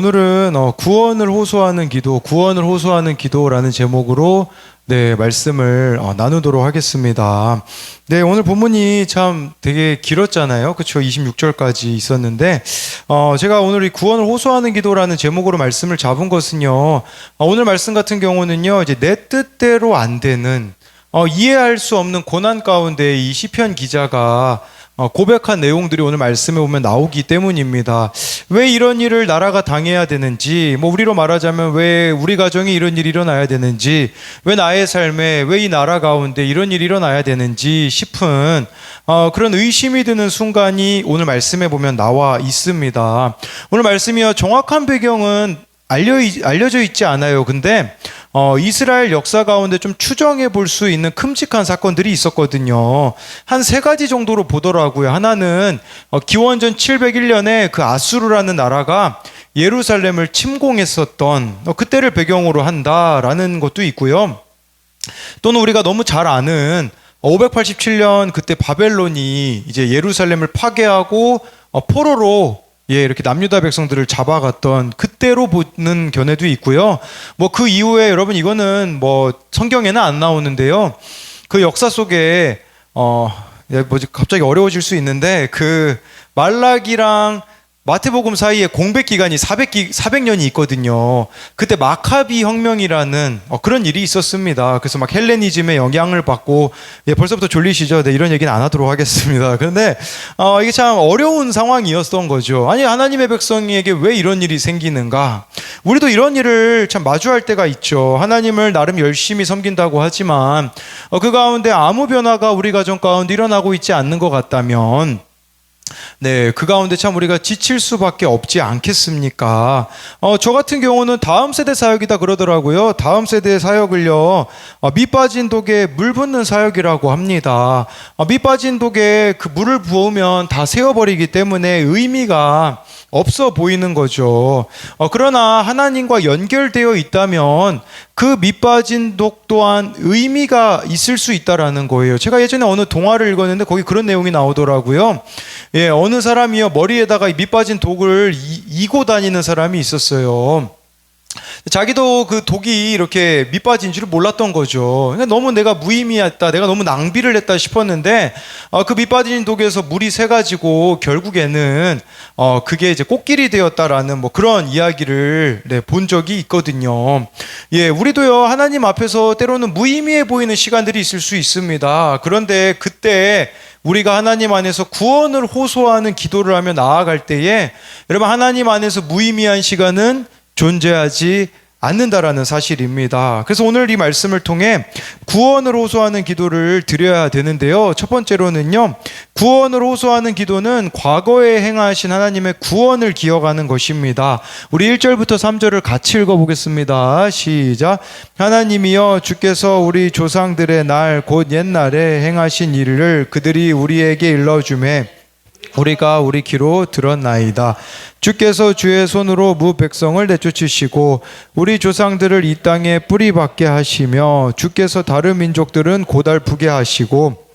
오늘은 구원을 호소하는 기도, 구원을 호소하는 기도라는 제목으로 말씀을 나누도록 하겠습니다. 네, 오늘 본문이 참 되게 길었잖아요. 그렇죠? 26절까지 있었는데 제가 오늘 이 구원을 호소하는 기도라는 제목으로 말씀을 잡은 것은요. 오늘 말씀 같은 경우는요. 이제 내 뜻대로 안 되는 이해할 수 없는 고난 가운데 이 시편 기자가 고백한 내용들이 오늘 말씀에 보면 나오기 때문입니다. 왜 이런 일을 나라가 당해야 되는지, 우리로 말하자면 왜 우리 가정에 이런 일이 일어나야 되는지, 왜 나의 삶에, 왜 이 나라 가운데 이런 일이 일어나야 되는지 싶은 그런 의심이 드는 순간이 오늘 말씀에 보면 나와 있습니다. 오늘 말씀이요, 정확한 배경은 알려져 있지 않아요. 근데 이스라엘 역사 가운데 좀 추정해 볼 수 있는 큼직한 사건들이 있었거든요. 한 세 가지 정도로 보더라고요. 하나는 기원전 701년에 그 아수르라는 나라가 예루살렘을 침공했었던 그때를 배경으로 한다라는 것도 있고요. 또는 우리가 너무 잘 아는 587년 그때 바벨론이 이제 예루살렘을 파괴하고 포로로 이렇게 남유다 백성들을 잡아갔던 그때로 보는 견해도 있고요. 그 이후에 여러분 이거는 성경에는 안 나오는데요. 그 역사 속에 갑자기 어려워질 수 있는데 그 말라기랑 마태복음 사이에 공백 기간이 400년이 있거든요. 그때 마카비 혁명이라는 그런 일이 있었습니다. 그래서 막 헬레니즘의 영향을 받고 벌써부터 졸리시죠? 네, 이런 얘기는 안 하도록 하겠습니다. 그런데 이게 참 어려운 상황이었던 거죠. 아니, 하나님의 백성에게 왜 이런 일이 생기는가? 우리도 이런 일을 참 마주할 때가 있죠. 하나님을 나름 열심히 섬긴다고 하지만 그 가운데 아무 변화가 우리 가정 가운데 일어나고 있지 않는 것 같다면 그 가운데 참 우리가 지칠 수밖에 없지 않겠습니까? 저 같은 경우는 다음 세대 사역이다 그러더라고요. 다음 세대 사역을요, 밑 빠진 독에 물 붓는 사역이라고 합니다. 밑 빠진 독에 그 물을 부으면 다 새어버리기 때문에 의미가 없어 보이는 거죠. 그러나 하나님과 연결되어 있다면 그 밑빠진 독 또한 의미가 있을 수 있다라는 거예요. 제가 예전에 어느 동화를 읽었는데 거기 그런 내용이 나오더라고요. 어느 사람이요, 머리에다가 밑빠진 독을 이고 다니는 사람이 있었어요. 자기도 그 독이 이렇게 밑빠진 줄을 몰랐던 거죠. 너무 내가 무의미했다, 내가 너무 낭비를 했다 싶었는데 그 밑빠진 독에서 물이 새가지고 결국에는 그게 이제 꽃길이 되었다라는 그런 이야기를 본 적이 있거든요. 우리도요, 하나님 앞에서 때로는 무의미해 보이는 시간들이 있을 수 있습니다. 그런데 그때 우리가 하나님 안에서 구원을 호소하는 기도를 하며 나아갈 때에 여러분, 하나님 안에서 무의미한 시간은 존재하지 않는다라는 사실입니다. 그래서 오늘 이 말씀을 통해 구원을 호소하는 기도를 드려야 되는데요. 첫 번째로는요, 구원을 호소하는 기도는 과거에 행하신 하나님의 구원을 기억하는 것입니다. 우리 1절부터 3절을 같이 읽어보겠습니다. 시작. 하나님이여, 주께서 우리 조상들의 날 곧 옛날에 행하신 일을 그들이 우리에게 일러주매 우리가 우리 귀로 들었나이다. 주께서 주의 손으로 무 백성을 내쫓으시고 우리 조상들을 이 땅에 뿌리박게 하시며 주께서 다른 민족들은 고달프게 하시고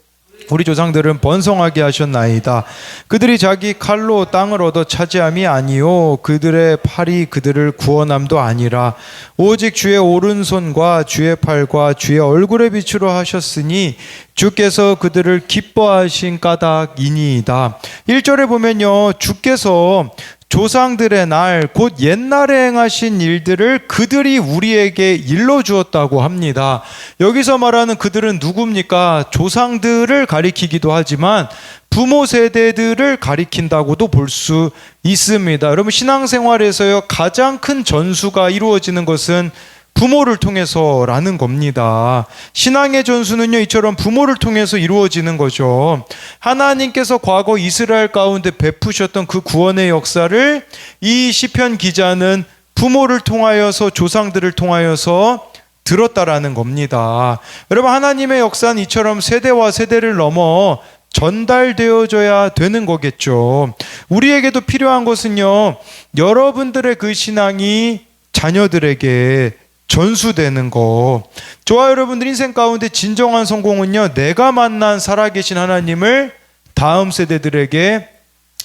우리 조상들은 번성하게 하셨나이다. 그들이 자기 칼로 땅을 얻어 차지함이 아니요 그들의 팔이 그들을 구원함도 아니라 오직 주의 오른손과 주의 팔과 주의 얼굴의 빛으로 하셨으니 주께서 그들을 기뻐하신 까닭이니이다. 1절에 보면요, 주께서 조상들의 날 곧 옛날에 행하신 일들을 그들이 우리에게 일러주었다고 합니다. 여기서 말하는 그들은 누굽니까? 조상들을 가리키기도 하지만 부모 세대들을 가리킨다고도 볼 수 있습니다. 여러분, 신앙생활에서요, 가장 큰 전수가 이루어지는 것은 부모를 통해서라는 겁니다. 신앙의 전수는요, 이처럼 부모를 통해서 이루어지는 거죠. 하나님께서 과거 이스라엘 가운데 베푸셨던 그 구원의 역사를 이 시편 기자는 부모를 통하여서, 조상들을 통하여서 들었다라는 겁니다. 여러분, 하나님의 역사는 이처럼 세대와 세대를 넘어 전달되어져야 되는 거겠죠. 우리에게도 필요한 것은요, 여러분들의 그 신앙이 자녀들에게 전수되는 거. 저와 여러분들 인생 가운데 진정한 성공은요, 내가 만난 살아계신 하나님을 다음 세대들에게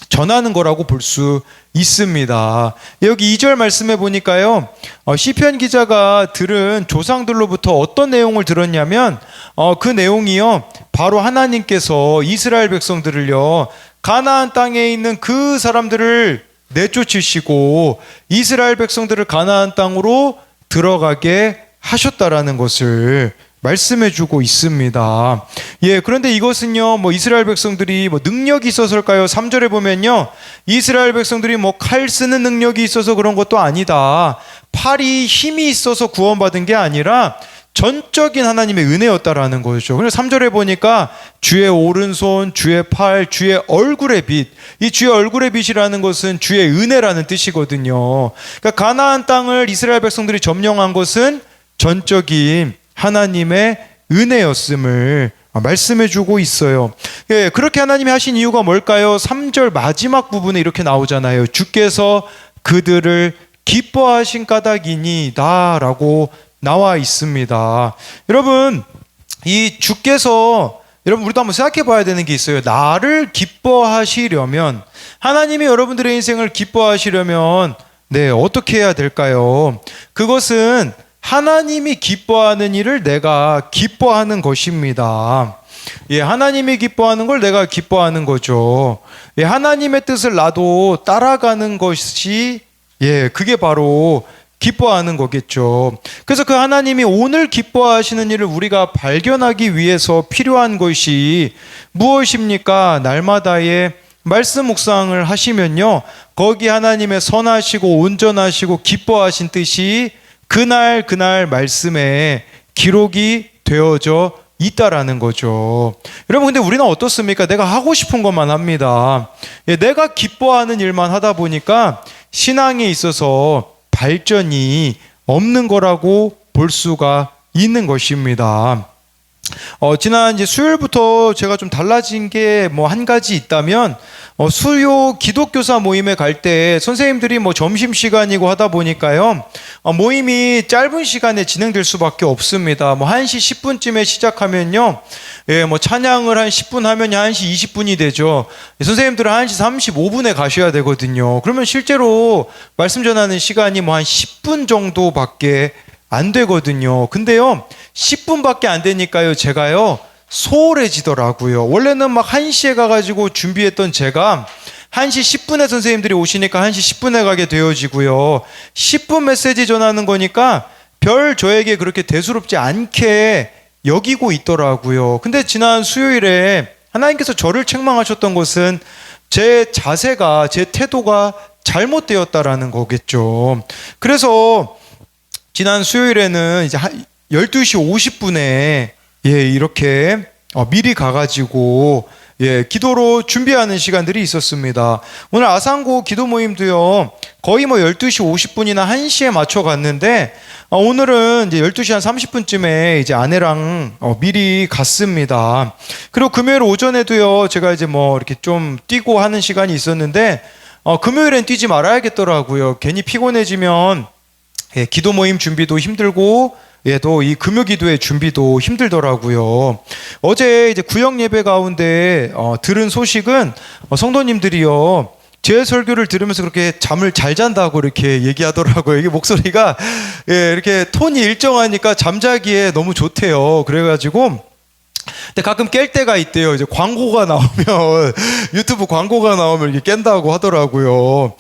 전하는 거라고 볼 수 있습니다. 여기 2절 말씀해 보니까요, 시편 기자가 들은 조상들로부터 어떤 내용을 들었냐면, 그 내용이요, 바로 하나님께서 이스라엘 백성들을요, 가나안 땅에 있는 그 사람들을 내쫓으시고 이스라엘 백성들을 가나안 땅으로 들어가게 하셨다라는 것을 말씀해 주고 있습니다. 예, 그런데 이것은요, 뭐 이스라엘 백성들이 뭐 능력이 있어서일까요? 3절에 보면요, 이스라엘 백성들이 뭐 칼 쓰는 능력이 있어서 그런 것도 아니다. 팔이 힘이 있어서 구원받은 게 아니라 전적인 하나님의 은혜였다라는 거죠. 그래서 3절에 보니까 주의 오른손, 주의 팔, 주의 얼굴의 빛. 이 주의 얼굴의 빛이라는 것은 주의 은혜라는 뜻이거든요. 그러니까 가나안 땅을 이스라엘 백성들이 점령한 것은 전적인 하나님의 은혜였음을 말씀해 주고 있어요. 예, 그렇게 하나님이 하신 이유가 뭘까요? 3절 마지막 부분에 이렇게 나오잖아요. 주께서 그들을 기뻐하신 까닭이니이다 라고 나와 있습니다. 여러분, 이 주께서, 여러분 우리도 한번 생각해 봐야 되는 게 있어요. 나를 기뻐하시려면, 하나님이 여러분들의 인생을 기뻐하시려면 어떻게 해야 될까요? 그것은 하나님이 기뻐하는 일을 내가 기뻐하는 것입니다. 예, 하나님이 기뻐하는 걸 내가 기뻐하는 거죠. 예, 하나님의 뜻을 나도 따라가는 것이, 그게 바로 기뻐하는 거겠죠. 그래서 그 하나님이 오늘 기뻐하시는 일을 우리가 발견하기 위해서 필요한 것이 무엇입니까? 날마다의 말씀 묵상을 하시면요, 거기 하나님의 선하시고 온전하시고 기뻐하신 뜻이 그날 말씀에 기록이 되어져 있다라는 거죠. 여러분, 근데 우리는 어떻습니까? 내가 하고 싶은 것만 합니다. 내가 기뻐하는 일만 하다 보니까 신앙에 있어서 발전이 없는 거라고 볼 수가 있는 것입니다. 지난 이제 수요일부터 제가 좀 달라진 게 뭐 한 가지 있다면, 수요 기독교사 모임에 갈 때 선생님들이 뭐 점심시간이고 하다 보니까요, 모임이 짧은 시간에 진행될 수밖에 없습니다. 뭐 1시 10분쯤에 시작하면요, 뭐 찬양을 한 10분 하면 1시 20분이 되죠. 선생님들은 1시 35분에 가셔야 되거든요. 그러면 실제로 말씀 전하는 시간이 뭐 한 10분 정도밖에 안 되거든요. 근데요, 10분밖에 안 되니까요, 제가요, 소홀해지더라고요. 원래는 막 1시에 가가지고 준비했던 제가 1시 10분에 선생님들이 오시니까 1시 10분에 가게 되어지고요. 10분 메시지 전하는 거니까 별 저에게 그렇게 대수롭지 않게 여기고 있더라고요. 근데 지난 수요일에 하나님께서 저를 책망하셨던 것은 제 자세가, 제 태도가 잘못되었다라는 거겠죠. 그래서 지난 수요일에는 이제 12시 50분에 이렇게 미리 가가지고 기도로 준비하는 시간들이 있었습니다. 오늘 아산고 기도 모임도요, 거의 뭐 12시 50분이나 1시에 맞춰 갔는데, 오늘은 이제 12시 한 30분쯤에 이제 아내랑 미리 갔습니다. 그리고 금요일 오전에도요, 제가 이제 뭐 이렇게 좀 뛰고 하는 시간이 있었는데, 금요일엔 뛰지 말아야겠더라고요. 괜히 피곤해지면 기도 모임 준비도 힘들고, 또 이 금요 기도의 준비도 힘들더라고요. 어제 이제 구역 예배 가운데 들은 소식은 성도님들이요, 제 설교를 들으면서 그렇게 잠을 잘 잔다고 이렇게 얘기하더라고요. 이게 목소리가 이렇게 톤이 일정하니까 잠자기에 너무 좋대요. 그래가지고 근데 가끔 깰 때가 있대요. 이제 광고가 나오면 유튜브 광고가 나오면 이렇게 깬다고 하더라고요.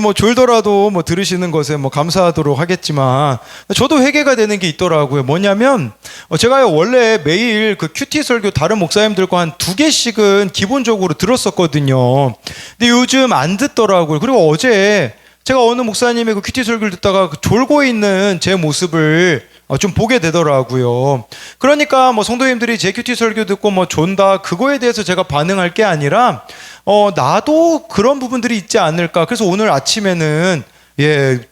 뭐 졸더라도 뭐 들으시는 것에 뭐 감사하도록 하겠지만, 저도 회개가 되는 게 있더라고요. 뭐냐면 제가요, 원래 매일 그 큐티 설교 다른 목사님들과 한 2개씩은 기본적으로 들었었거든요. 근데 요즘 안 듣더라고요. 그리고 어제 제가 어느 목사님의 그 큐티 설교를 듣다가 졸고 있는 제 모습을 좀 보게 되더라고요. 그러니까 뭐 성도님들이 제 큐티 설교 듣고 뭐 존다, 그거에 대해서 제가 반응할 게 아니라 나도 그런 부분들이 있지 않을까. 그래서 오늘 아침에는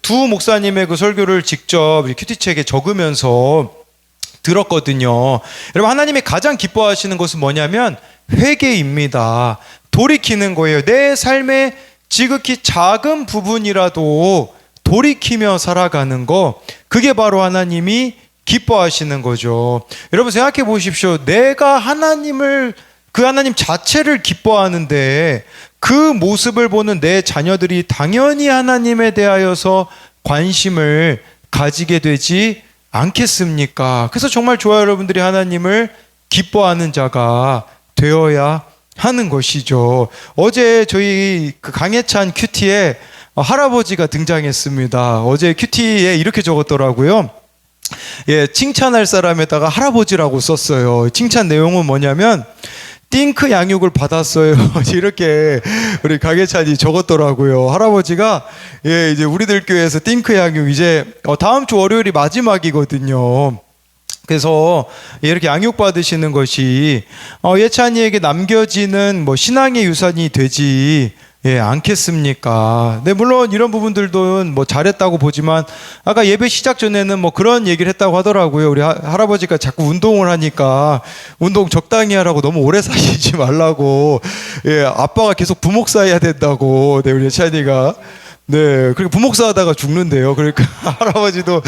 두 목사님의 그 설교를 직접 큐티책에 적으면서 들었거든요. 여러분, 하나님이 가장 기뻐하시는 것은 뭐냐면 회개입니다. 돌이키는 거예요. 내 삶의 지극히 작은 부분이라도 돌이키며 살아가는 거, 그게 바로 하나님이 기뻐하시는 거죠. 여러분 생각해 보십시오. 내가 하나님을 그 하나님 자체를 기뻐하는데 그 모습을 보는 내 자녀들이 당연히 하나님에 대하여서 관심을 가지게 되지 않겠습니까? 그래서 정말 좋아요, 여러분들이 하나님을 기뻐하는 자가 되어야 하는 것이죠. 어제 저희 그 강해찬 큐티에 할아버지가 등장했습니다. 어제 큐티에 이렇게 적었더라고요. 예, 칭찬할 사람에다가 할아버지라고 썼어요. 칭찬 내용은 뭐냐면 띵크 양육을 받았어요. 이렇게 우리 강해찬이 적었더라고요. 할아버지가 예, 이제 우리들 교회에서 띵크 양육 이제 다음 주 월요일이 마지막이거든요. 그래서 이렇게 양육 받으시는 것이 예찬이에게 남겨지는 뭐 신앙의 유산이 되지 않겠습니까? 네, 물론 이런 부분들도 뭐 잘했다고 보지만 아까 예배 시작 전에는 뭐 그런 얘기를 했다고 하더라고요. 우리 할아버지가 자꾸 운동을 하니까 운동 적당히 하라고 너무 오래 사시지 말라고. 예, 아빠가 계속 부목 사야 된다고. 네, 우리 예찬이가. 네, 그리고 부목사 하다가 죽는데요. 그러니까 할아버지도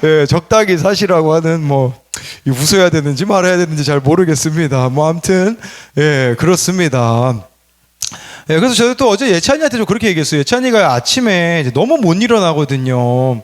예, 적당히 사시라고 하는 뭐 웃어야 되는지 말아야 되는지 잘 모르겠습니다. 뭐 아무튼 예, 그렇습니다. 예, 그래서 저도 또 어제 예찬이한테 좀 그렇게 얘기했어요. 예찬이가 아침에 이제 너무 못 일어나거든요.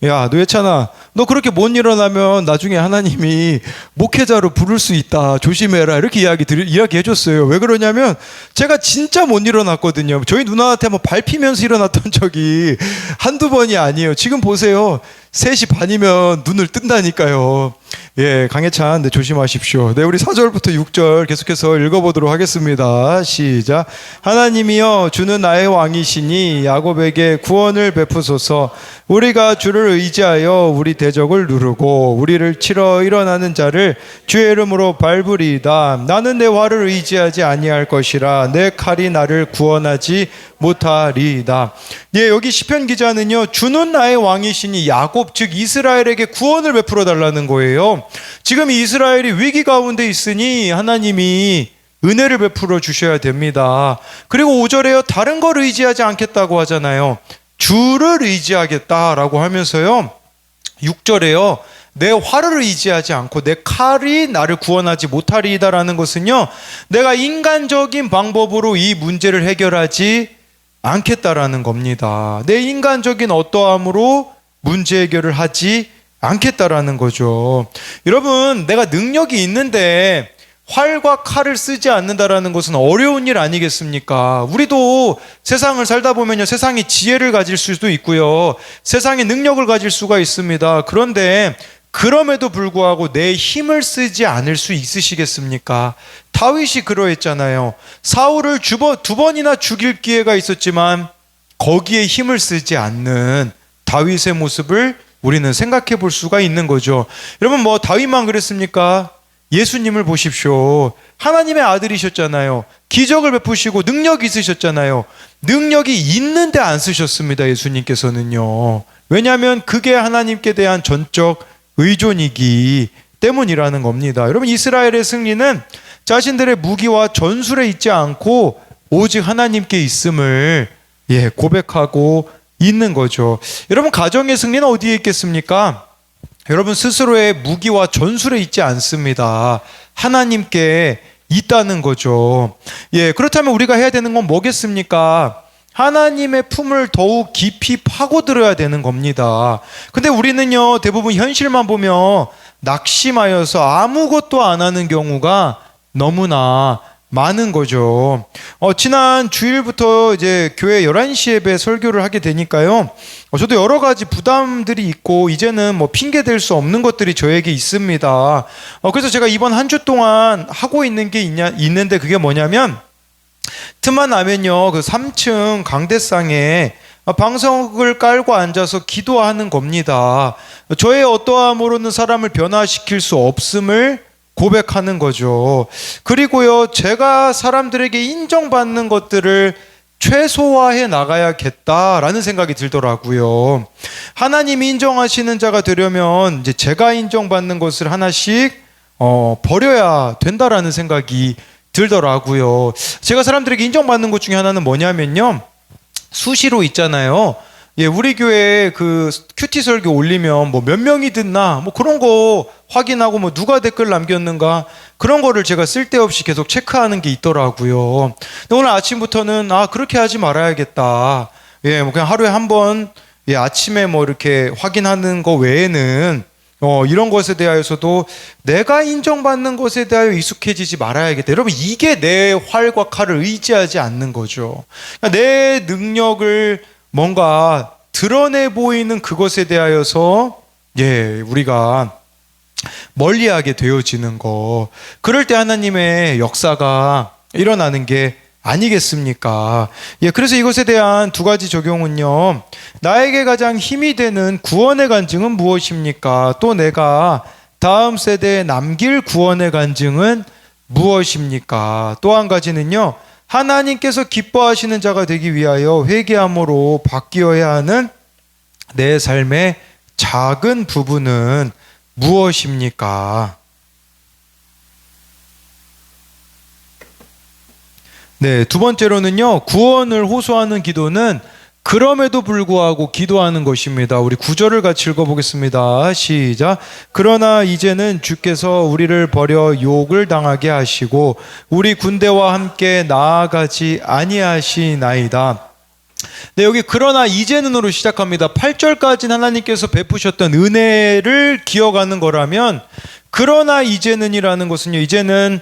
야, 너 예찬아, 너 그렇게 못 일어나면 나중에 하나님이 목회자로 부를 수 있다. 조심해라. 이렇게 이야기해줬어요. 왜 그러냐면 제가 진짜 못 일어났거든요. 저희 누나한테 뭐 밟히면서 일어났던 적이 한두 번이 아니에요. 지금 보세요. 3시 반이면 눈을 뜬다니까요. 예, 강해찬, 네, 조심하십시오. 네, 우리 4절부터 6절 계속해서 읽어보도록 하겠습니다. 시작. 하나님이여, 주는 나의 왕이시니 야곱에게 구원을 베푸소서. 우리가 주를 의지하여 우리 대적을 누르고 우리를 치러 일어나는 자를 주의 이름으로 밟으리이다. 나는 내 활을 의지하지 아니할 것이라 내 칼이 나를 구원하지 못하리이다. 예, 여기 시편 기자는요, 주는 나의 왕이시니 야곱 즉 이스라엘에게 구원을 베풀어 달라는 거예요. 지금 이스라엘이 위기 가운데 있으니 하나님이 은혜를 베풀어 주셔야 됩니다. 그리고 5절에요, 다른 걸 의지하지 않겠다고 하잖아요. 주를 의지하겠다라고 하면서요, 6절에요, 내 활을 의지하지 않고 내 칼이 나를 구원하지 못하리이다라는 것은요, 내가 인간적인 방법으로 이 문제를 해결하지 않겠다라는 겁니다. 내 인간적인 어떠함으로 문제 해결을 하지 않겠다라는 거죠. 여러분, 내가 능력이 있는데 활과 칼을 쓰지 않는다라는 것은 어려운 일 아니겠습니까? 우리도 세상을 살다 보면요, 세상이 지혜를 가질 수도 있고요, 세상에 능력을 가질 수가 있습니다. 그런데 그럼에도 불구하고 내 힘을 쓰지 않을 수 있으시겠습니까? 다윗이 그러했잖아요. 사울을 두 번이나 죽일 기회가 있었지만 거기에 힘을 쓰지 않는 다윗의 모습을 우리는 생각해 볼 수가 있는 거죠. 여러분, 뭐 다윗만 그랬습니까? 예수님을 보십시오. 하나님의 아들이셨잖아요. 기적을 베푸시고 능력이 있으셨잖아요. 능력이 있는데 안 쓰셨습니다, 예수님께서는요. 왜냐하면 그게 하나님께 대한 전적 의존이기 때문이라는 겁니다. 여러분, 이스라엘의 승리는 자신들의 무기와 전술에 있지 않고 오직 하나님께 있음을 고백하고 있는 거죠. 여러분, 가정의 승리는 어디에 있겠습니까? 여러분, 스스로의 무기와 전술에 있지 않습니다. 하나님께 있다는 거죠. 그렇다면 우리가 해야 되는 건 뭐겠습니까? 하나님의 품을 더욱 깊이 파고들어야 되는 겁니다. 근데 우리는요, 대부분 현실만 보면 낙심하여서 아무것도 안 하는 경우가 너무나 많은 거죠. 지난 주일부터 이제 교회 11시 예배 설교를 하게 되니까요, 저도 여러 가지 부담들이 있고 이제는 뭐 핑계 댈 수 없는 것들이 저에게 있습니다. 그래서 제가 이번 한 주 동안 하고 있는 게 있는데 그게 뭐냐면, 틈만 나면요, 그 3층 강대상에 방석을 깔고 앉아서 기도하는 겁니다. 저의 어떠함으로는 사람을 변화시킬 수 없음을 고백하는 거죠. 그리고요, 제가 사람들에게 인정받는 것들을 최소화해 나가야겠다라는 생각이 들더라고요. 하나님이 인정하시는 자가 되려면 이제 제가 인정받는 것을 하나씩 버려야 된다라는 생각이 들더라고요. 제가 사람들에게 인정받는 것 중에 하나는 뭐냐면요, 수시로 있잖아요, 예, 우리 교회에 그 큐티 설교 올리면 뭐 몇 명이 듣나 뭐 그런 거 확인하고 뭐 누가 댓글 남겼는가 그런 거를 제가 쓸데없이 계속 체크하는 게 있더라고요. 근데 오늘 아침부터는 그렇게 하지 말아야겠다. 예, 뭐 그냥 하루에 한 번, 예, 아침에 뭐 이렇게 확인하는 거 외에는 이런 것에 대하여서도 내가 인정받는 것에 대하여 익숙해지지 말아야겠다. 여러분, 이게 내 활과 칼을 의지하지 않는 거죠. 그러니까 내 능력을 뭔가 드러내 보이는 그것에 대하여서 예, 우리가 멀리하게 되어지는 거. 그럴 때 하나님의 역사가 일어나는 게 아니겠습니까? 예, 그래서 이것에 대한 두 가지 적용은요. 나에게 가장 힘이 되는 구원의 간증은 무엇입니까? 또 내가 다음 세대에 남길 구원의 간증은 무엇입니까? 또 한 가지는요. 하나님께서 기뻐하시는 자가 되기 위하여 회개함으로 바뀌어야 하는 내 삶의 작은 부분은 무엇입니까? 네, 두 번째로는요, 구원을 호소하는 기도는 그럼에도 불구하고 기도하는 것입니다. 우리 9절을 같이 읽어보겠습니다. 시작. 그러나 이제는 주께서 우리를 버려 욕을 당하게 하시고 우리 군대와 함께 나아가지 아니하시나이다. 네, 여기 그러나 이제는으로 시작합니다. 8절까지는 하나님께서 베푸셨던 은혜를 기억하는 거라면 그러나 이제는이라는 것은요, 이제는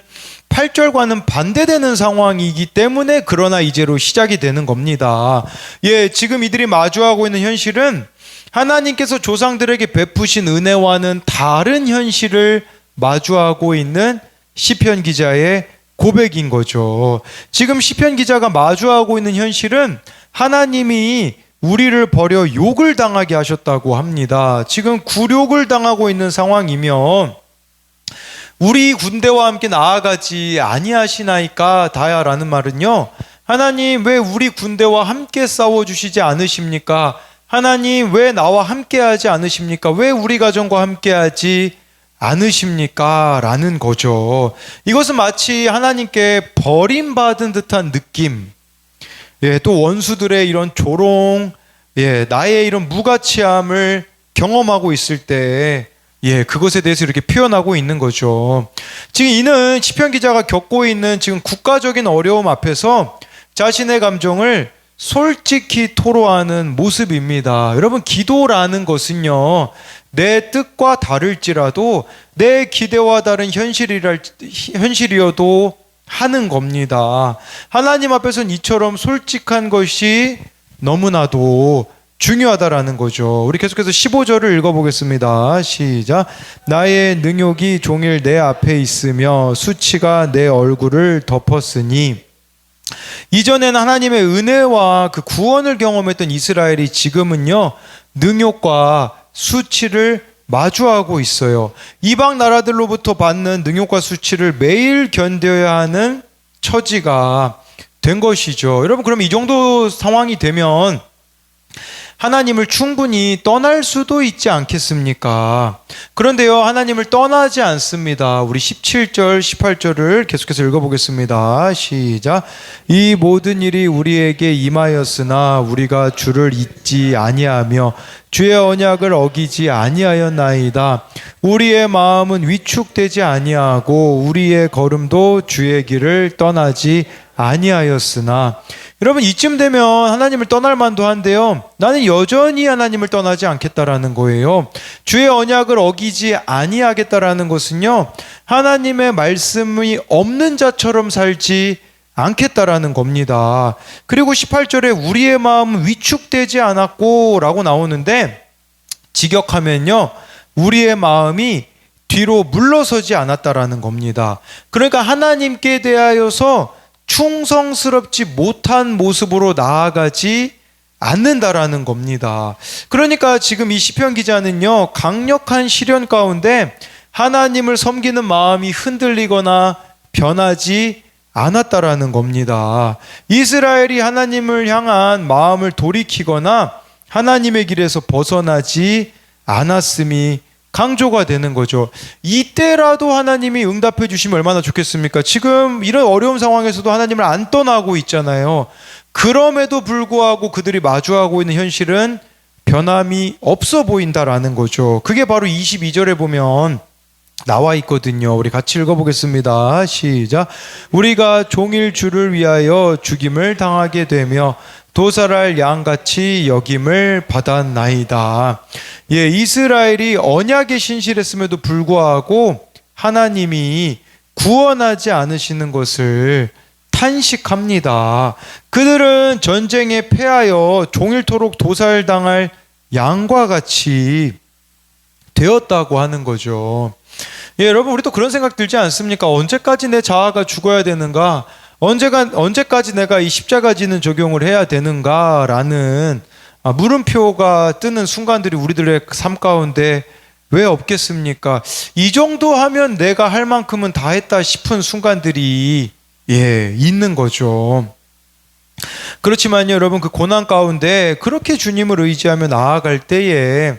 8절과는 반대되는 상황이기 때문에 그러나 이제로 시작이 되는 겁니다. 예, 지금 이들이 마주하고 있는 현실은 하나님께서 조상들에게 베푸신 은혜와는 다른 현실을 마주하고 있는 시편 기자의 고백인 거죠. 지금 시편 기자가 마주하고 있는 현실은 하나님이 우리를 버려 욕을 당하게 하셨다고 합니다. 지금 굴욕을 당하고 있는 상황이면 우리 군대와 함께 나아가지 아니하시나이까 다야라는 말은요, 하나님 왜 우리 군대와 함께 싸워주시지 않으십니까? 하나님 왜 나와 함께하지 않으십니까? 왜 우리 가정과 함께하지 않으십니까? 라는 거죠. 이것은 마치 하나님께 버림받은 듯한 느낌, 예, 또 원수들의 이런 조롱, 예, 나의 이런 무가치함을 경험하고 있을 때 예, 그것에 대해서 이렇게 표현하고 있는 거죠. 지금 이는 시편 기자가 겪고 있는 지금 국가적인 어려움 앞에서 자신의 감정을 솔직히 토로하는 모습입니다. 여러분, 기도라는 것은요, 내 뜻과 다를지라도 내 기대와 다른 현실이어도 하는 겁니다. 하나님 앞에서는 이처럼 솔직한 것이 너무나도 중요하다라는 거죠. 우리 계속해서 15절을 읽어보겠습니다. 시작. 나의 능욕이 종일 내 앞에 있으며 수치가 내 얼굴을 덮었으니. 이전에는 하나님의 은혜와 그 구원을 경험했던 이스라엘이 지금은요, 능욕과 수치를 마주하고 있어요. 이방 나라들로부터 받는 능욕과 수치를 매일 견뎌야 하는 처지가 된 것이죠. 여러분, 그럼 이 정도 상황이 되면 하나님을 충분히 떠날 수도 있지 않겠습니까? 그런데요, 하나님을 떠나지 않습니다. 우리 17절, 18절을 계속해서 읽어보겠습니다. 시작. 이 모든 일이 우리에게 임하였으나 우리가 주를 잊지 아니하며 주의 언약을 어기지 아니하였나이다. 우리의 마음은 위축되지 아니하고 우리의 걸음도 주의 길을 떠나지 아니하였으나. 여러분, 이쯤 되면 하나님을 떠날 만도 한데요, 나는 여전히 하나님을 떠나지 않겠다라는 거예요. 주의 언약을 어기지 아니하겠다라는 것은요, 하나님의 말씀이 없는 자처럼 살지 않겠다라는 겁니다. 그리고 18절에 우리의 마음은 위축되지 않았고 라고 나오는데, 직역하면요, 우리의 마음이 뒤로 물러서지 않았다라는 겁니다. 그러니까 하나님께 대하여서 충성스럽지 못한 모습으로 나아가지 않는다라는 겁니다. 그러니까 지금 이 시편 기자는요, 강력한 시련 가운데 하나님을 섬기는 마음이 흔들리거나 변하지 않았다라는 겁니다. 이스라엘이 하나님을 향한 마음을 돌이키거나 하나님의 길에서 벗어나지 않았음이 강조가 되는 거죠. 이때라도 하나님이 응답해 주시면 얼마나 좋겠습니까? 지금 이런 어려운 상황에서도 하나님을 안 떠나고 있잖아요. 그럼에도 불구하고 그들이 마주하고 있는 현실은 변함이 없어 보인다라는 거죠. 그게 바로 22절에 보면 나와 있거든요. 우리 같이 읽어보겠습니다. 시작. 우리가 종일 주를 위하여 죽임을 당하게 되며 도살할 양같이 여김을 받았나이다. 예, 이스라엘이 언약에 신실했음에도 불구하고 하나님이 구원하지 않으시는 것을 탄식합니다. 그들은 전쟁에 패하여 종일토록 도살당할 양과 같이 되었다고 하는 거죠. 예, 여러분, 우리도 그런 생각 들지 않습니까? 언제까지 내 자아가 죽어야 되는가? 언제까지 내가 이 십자가 지는 적용을 해야 되는가라는 물음표가 뜨는 순간들이 우리들의 삶 가운데 왜 없겠습니까? 이 정도 하면 내가 할 만큼은 다 했다 싶은 순간들이 있는 거죠. 그렇지만요, 여러분, 그 고난 가운데 그렇게 주님을 의지하며 나아갈 때에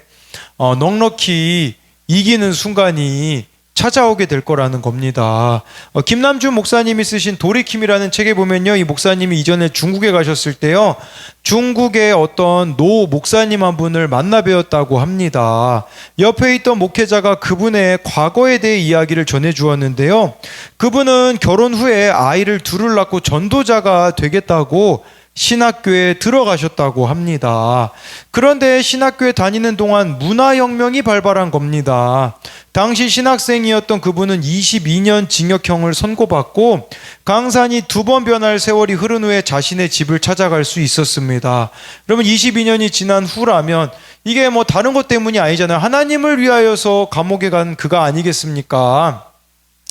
넉넉히 이기는 순간이 찾아오게 될 거라는 겁니다. 김남준 목사님이 쓰신 돌이킴이라는 책에 보면요, 이 목사님이 이전에 중국에 가셨을 때요, 중국의 어떤 노 목사님 한 분을 만나 뵈었다고 합니다. 옆에 있던 목회자가 그분의 과거에 대해 이야기를 전해 주었는데요, 그분은 결혼 후에 아이를 둘을 낳고 전도자가 되겠다고 신학교에 들어가셨다고 합니다. 그런데 신학교에 다니는 동안 문화혁명이 발발한 겁니다. 당시 신학생이었던 그분은 22년 징역형을 선고받고 강산이 2번 변할 세월이 흐른 후에 자신의 집을 찾아갈 수 있었습니다. 그러면 22년이 지난 후라면 이게 뭐 다른 것 때문이 아니잖아요. 하나님을 위하여서 감옥에 간 그가 아니겠습니까?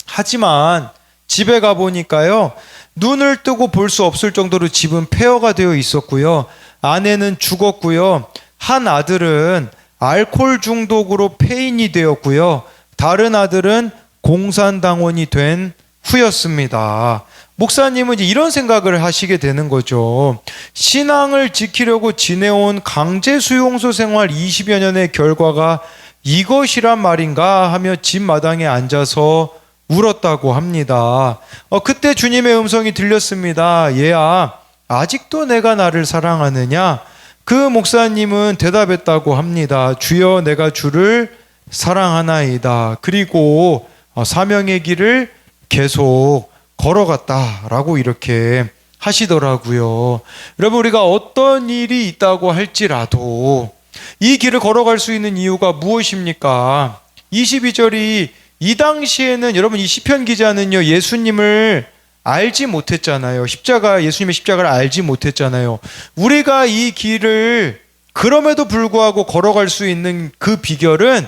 하지만 집에 가보니까요, 눈을 뜨고 볼 수 없을 정도로 집은 폐허가 되어 있었고요, 아내는 죽었고요, 한 아들은 알코올 중독으로 폐인이 되었고요, 다른 아들은 공산당원이 된 후였습니다. 목사님은 이제 이런 생각을 하시게 되는 거죠. 신앙을 지키려고 지내온 강제 수용소 생활 20여 년의 결과가 이것이란 말인가 하며 집 마당에 앉아서 울었다고 합니다. 그때 주님의 음성이 들렸습니다. 얘야, 아직도 내가 나를 사랑하느냐? 그 목사님은 대답했다고 합니다. 주여, 내가 주를 사랑하나이다. 그리고 사명의 길을 계속 걸어갔다라고 이렇게 하시더라고요. 여러분, 우리가 어떤 일이 있다고 할지라도 이 길을 걸어갈 수 있는 이유가 무엇입니까? 22절이 이 당시에는, 여러분, 이 시편 기자는요, 예수님을 알지 못했잖아요. 예수님의 십자가를 알지 못했잖아요. 우리가 이 길을 그럼에도 불구하고 걸어갈 수 있는 그 비결은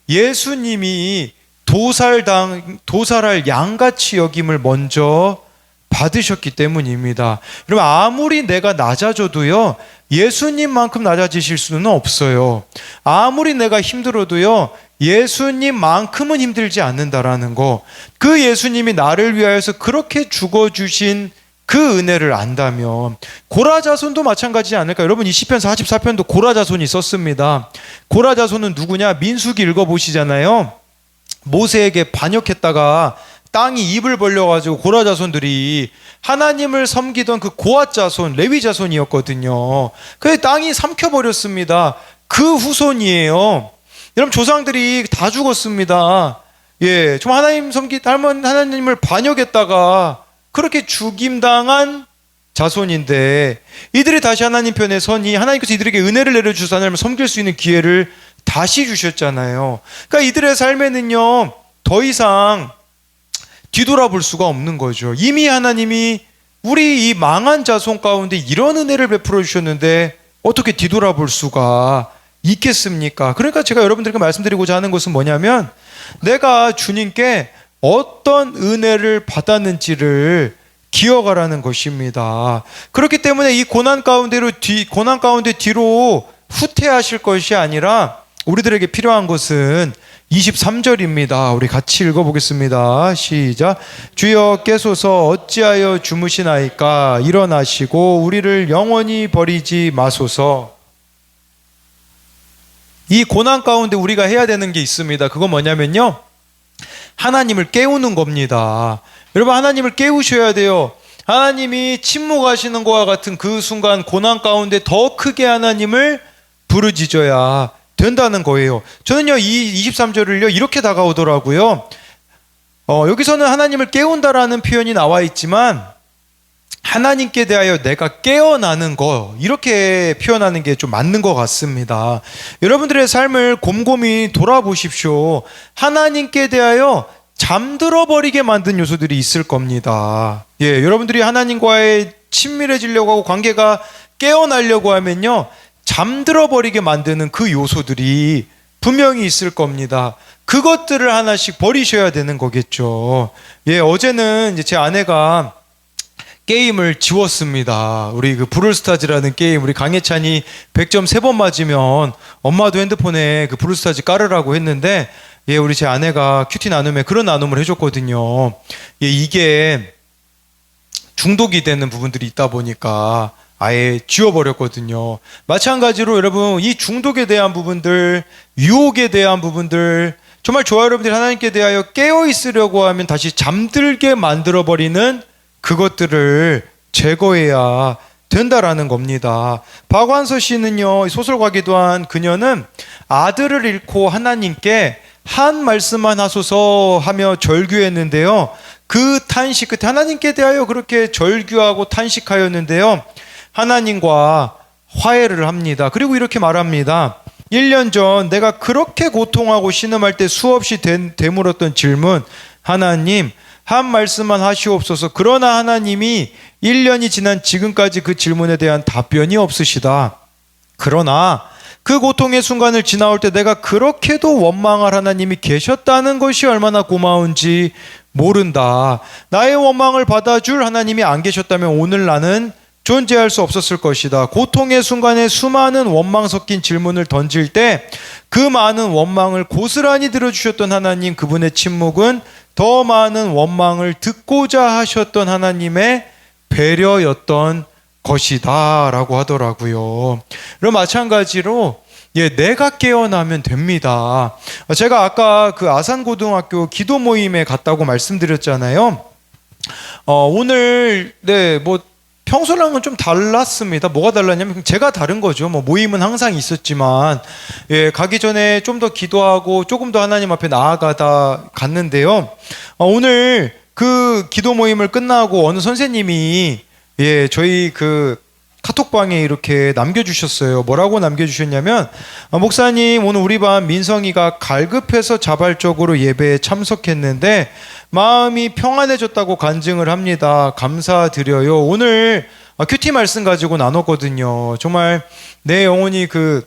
예수님이 도살할 양같이 여김을 먼저 받으셨기 때문입니다. 여러분, 아무리 내가 낮아져도요, 예수님만큼 낮아지실 수는 없어요. 아무리 내가 힘들어도요, 예수님만큼은 힘들지 않는다라는 거, 그 예수님이 나를 위하여서 그렇게 죽어주신 그 은혜를 안다면, 고라자손도 마찬가지지 않을까? 여러분, 이 시편 44편도 고라자손이 썼습니다. 고라자손은 누구냐? 민수기 읽어보시잖아요. 모세에게 반역했다가 땅이 입을 벌려가지고 고라자손들이 하나님을 섬기던 그 고앗자손, 레위자손이었거든요. 그 땅이 삼켜버렸습니다. 그 후손이에요. 여러분, 조상들이 다 죽었습니다. 좀 하나님을 반역했다가 그렇게 죽임당한 자손인데, 이들이 다시 하나님 편에 서니 하나님께서 이들에게 은혜를 내려주셔서 하나님을 섬길 수 있는 기회를 다시 주셨잖아요. 그러니까 이들의 삶에는요, 더 이상 뒤돌아볼 수가 없는 거죠. 이미 하나님이 우리 이 망한 자손 가운데 이런 은혜를 베풀어 주셨는데 어떻게 뒤돌아볼 수가 있겠습니까? 그러니까 제가 여러분들께 말씀드리고자 하는 것은 뭐냐면, 내가 주님께 어떤 은혜를 받았는지를 기억하라는 것입니다. 그렇기 때문에 이 고난 가운데 뒤로 후퇴하실 것이 아니라 우리들에게 필요한 것은 23절입니다. 우리 같이 읽어보겠습니다. 시작. 주여 깨소서 어찌하여 주무시나이까? 일어나시고 우리를 영원히 버리지 마소서. 이 고난 가운데 우리가 해야 되는 게 있습니다. 그건 뭐냐면요, 하나님을 깨우는 겁니다. 여러분, 하나님을 깨우셔야 돼요. 하나님이 침묵하시는 것과 같은 그 순간 고난 가운데 더 크게 하나님을 부르짖어야 된다는 거예요. 저는요, 이 23절을요, 이렇게 다가오더라고요. 여기서는 하나님을 깨운다라는 표현이 나와 있지만, 하나님께 대하여 내가 깨어나는 거, 이렇게 표현하는 게 좀 맞는 것 같습니다. 여러분들의 삶을 곰곰이 돌아보십시오. 하나님께 대하여 잠들어 버리게 만든 요소들이 있을 겁니다. 예, 여러분들이 하나님과의 친밀해지려고 하고 관계가 깨어나려고 하면요, 잠들어 버리게 만드는 그 요소들이 분명히 있을 겁니다. 그것들을 하나씩 버리셔야 되는 거겠죠. 예, 어제는 이제 제 아내가 게임을 지웠습니다. 우리 그 브롤스타즈라는 게임, 우리 강혜찬이 100점 3번 맞으면 엄마도 핸드폰에 그 브롤스타즈 깔으라고 했는데, 예, 우리 제 아내가 큐티 나눔에 그런 나눔을 해줬거든요. 예, 이게 중독이 되는 부분들이 있다 보니까 아예 지워버렸거든요. 마찬가지로 여러분, 이 중독에 대한 부분들, 유혹에 대한 부분들, 정말 저와 여러분들이 하나님께 대하여 깨어있으려고 하면 다시 잠들게 만들어버리는 그것들을 제거해야 된다라는 겁니다. 박완서 씨는요, 소설가기도 한 그녀는 아들을 잃고 하나님께 한 말씀만 하소서 하며 절규했는데요. 그 탄식 끝에 하나님께 대하여 그렇게 절규하고 탄식하였는데요, 하나님과 화해를 합니다. 그리고 이렇게 말합니다. 1년 전 내가 그렇게 고통하고 신음할 때 수없이 되물었던 질문, 하나님 한 말씀만 하시옵소서. 그러나 하나님이 1년이 지난 지금까지 그 질문에 대한 답변이 없으시다. 그러나 그 고통의 순간을 지나올 때 내가 그렇게도 원망할 하나님이 계셨다는 것이 얼마나 고마운지 모른다. 나의 원망을 받아줄 하나님이 안 계셨다면 오늘 나는 존재할 수 없었을 것이다. 고통의 순간에 수많은 원망 섞인 질문을 던질 때 그 많은 원망을 고스란히 들어주셨던 하나님, 그분의 침묵은 더 많은 원망을 듣고자 하셨던 하나님의 배려였던 것이다 라고 하더라고요. 그럼 마찬가지로 내가 깨어나면 됩니다. 제가 아까 그 아산고등학교 기도 모임에 갔다고 말씀드렸잖아요. 오늘 평소랑은 좀 달랐습니다. 뭐가 달랐냐면 제가 다른 거죠. 모임은 항상 있었지만 가기 전에 좀 더 기도하고 조금 더 하나님 앞에 나아가다 갔는데요. 오늘 그 기도 모임을 끝나고 어느 선생님이 저희 그 카톡방에 이렇게 남겨주셨어요. 뭐라고 남겨주셨냐면, 목사님 오늘 우리 반 민성이가 갈급해서 자발적으로 예배에 참석했는데 마음이 평안해졌다고 간증을 합니다. 감사드려요. 오늘 큐티 말씀 가지고 나눴거든요. 정말 내 영혼이 그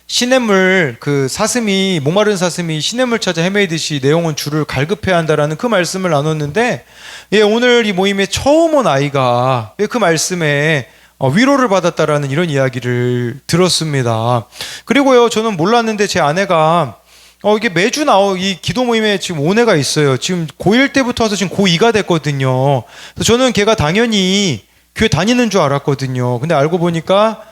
시냇물, 그 사슴이, 목마른 사슴이 시냇물 찾아 헤매이듯이 내 영혼 주를 갈급해야 한다라는 그 말씀을 나눴는데, 오늘 이 모임에 처음 온 아이가 그 말씀에 위로를 받았다라는 이런 이야기를 들었습니다. 그리고요, 저는 몰랐는데 제 아내가 이게 매주 이 기도 모임에 지금 온 애가 있어요. 지금 고1 때부터 와서 지금 고2가 됐거든요. 그래서 저는 걔가 당연히 교회 다니는 줄 알았거든요. 근데 알고 보니까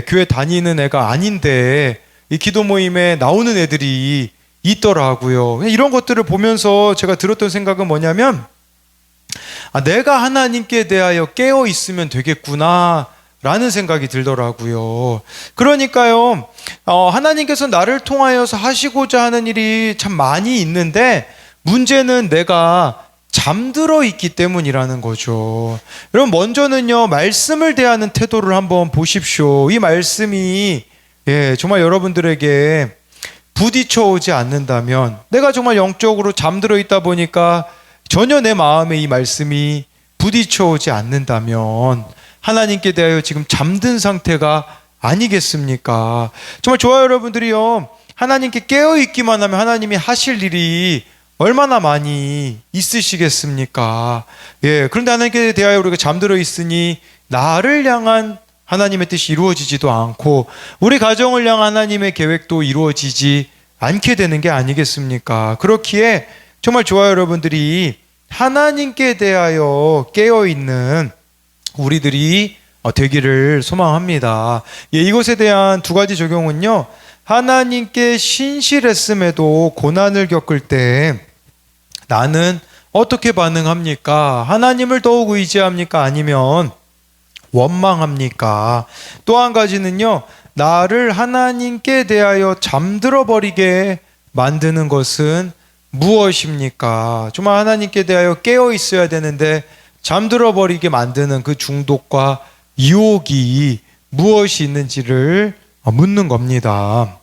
교회 다니는 애가 아닌데 이 기도 모임에 나오는 애들이 있더라고요. 이런 것들을 보면서 제가 들었던 생각은 뭐냐면, 내가 하나님께 대하여 깨어 있으면 되겠구나 라는 생각이 들더라고요. 그러니까요, 하나님께서 나를 통하여서 하시고자 하는 일이 참 많이 있는데 문제는 내가 잠들어 있기 때문이라는 거죠. 여러분, 먼저는요, 말씀을 대하는 태도를 한번 보십시오. 이 말씀이 정말 여러분들에게 부딪혀 오지 않는다면, 내가 정말 영적으로 잠들어 있다 보니까 전혀 내 마음에 이 말씀이 부딪혀 오지 않는다면 하나님께 대하여 지금 잠든 상태가 아니겠습니까? 정말 저와 여러분들이요, 하나님께 깨어있기만 하면 하나님이 하실 일이 얼마나 많이 있으시겠습니까? 그런데 하나님께 대하여 우리가 잠들어 있으니 나를 향한 하나님의 뜻이 이루어지지도 않고 우리 가정을 향한 하나님의 계획도 이루어지지 않게 되는 게 아니겠습니까? 그렇기에 정말 저와 여러분들이 하나님께 대하여 깨어있는 우리들이 되기를 소망합니다. 이것에 대한 두 가지 적용은요, 하나님께 신실했음에도 고난을 겪을 때 나는 어떻게 반응합니까? 하나님을 더욱 의지합니까? 아니면 원망합니까? 또 한 가지는요, 나를 하나님께 대하여 잠들어 버리게 만드는 것은 무엇입니까? 정말 하나님께 대하여 깨어 있어야 되는데 잠들어 버리게 만드는 그 중독과 유혹이 무엇이 있는지를 묻는 겁니다.